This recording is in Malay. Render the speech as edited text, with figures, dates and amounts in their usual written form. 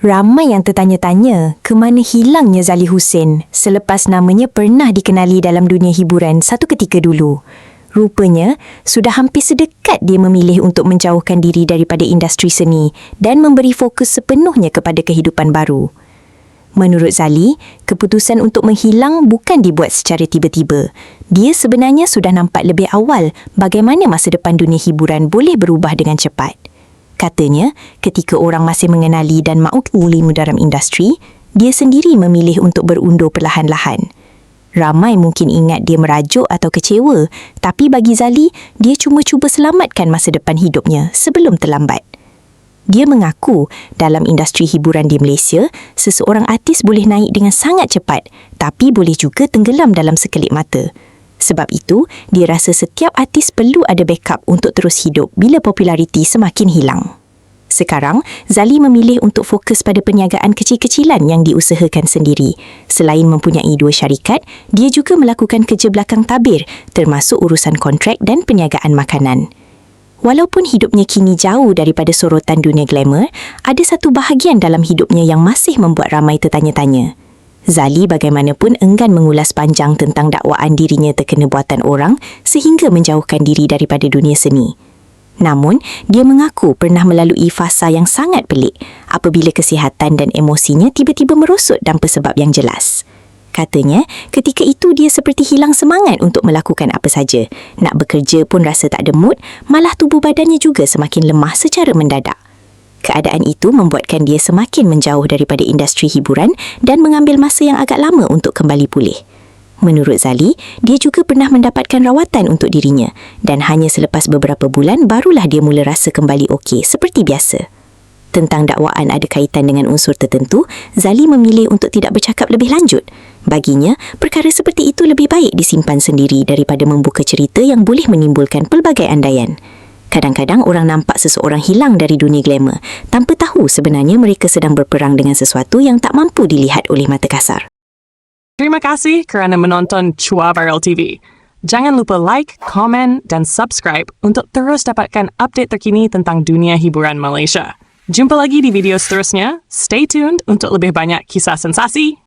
Ramai yang tertanya-tanya ke mana hilangnya Zali Hussein selepas namanya pernah dikenali dalam dunia hiburan satu ketika dulu. Rupanya, sudah hampir sedekat dia memilih untuk menjauhkan diri daripada industri seni dan memberi fokus sepenuhnya kepada kehidupan baru. Menurut Zali, keputusan untuk menghilang bukan dibuat secara tiba-tiba. Dia sebenarnya sudah nampak lebih awal bagaimana masa depan dunia hiburan boleh berubah dengan cepat. Katanya, ketika orang masih mengenali dan mahu ulimu dalam industri, dia sendiri memilih untuk berundur perlahan-lahan. Ramai mungkin ingat dia merajuk atau kecewa, tapi bagi Zali, dia cuma cuba selamatkan masa depan hidupnya sebelum terlambat. Dia mengaku dalam industri hiburan di Malaysia, seseorang artis boleh naik dengan sangat cepat, tapi boleh juga tenggelam dalam sekelip mata. Sebab itu, dia rasa setiap artis perlu ada backup untuk terus hidup bila populariti semakin hilang. Sekarang, Zali memilih untuk fokus pada perniagaan kecil-kecilan yang diusahakan sendiri. Selain mempunyai 2 syarikat, dia juga melakukan kerja belakang tabir, termasuk urusan kontrak dan perniagaan makanan. Walaupun hidupnya kini jauh daripada sorotan dunia glamour, ada satu bahagian dalam hidupnya yang masih membuat ramai tertanya-tanya. Zali bagaimanapun enggan mengulas panjang tentang dakwaan dirinya terkena buatan orang sehingga menjauhkan diri daripada dunia seni. Namun, dia mengaku pernah melalui fasa yang sangat pelik apabila kesihatan dan emosinya tiba-tiba merosot tanpa sebab yang jelas. Katanya, ketika itu dia seperti hilang semangat untuk melakukan apa saja. Nak bekerja pun rasa tak ada mood, malah tubuh badannya juga semakin lemah secara mendadak. Keadaan itu membuatkan dia semakin menjauh daripada industri hiburan dan mengambil masa yang agak lama untuk kembali pulih. Menurut Zali, dia juga pernah mendapatkan rawatan untuk dirinya dan hanya selepas beberapa bulan barulah dia mula rasa kembali okey seperti biasa. Tentang dakwaan ada kaitan dengan unsur tertentu, Zali memilih untuk tidak bercakap lebih lanjut. Baginya, perkara seperti itu lebih baik disimpan sendiri daripada membuka cerita yang boleh menimbulkan pelbagai andaian. Kadang-kadang orang nampak seseorang hilang dari dunia glamour tanpa tahu sebenarnya mereka sedang berperang dengan sesuatu yang tak mampu dilihat oleh mata kasar. Terima kasih kerana menonton Chua Viral TV. Jangan lupa like, komen dan subscribe untuk terus dapatkan update terkini tentang dunia hiburan Malaysia. Jumpa lagi di video seterusnya. Stay tuned untuk lebih banyak kisah sensasi.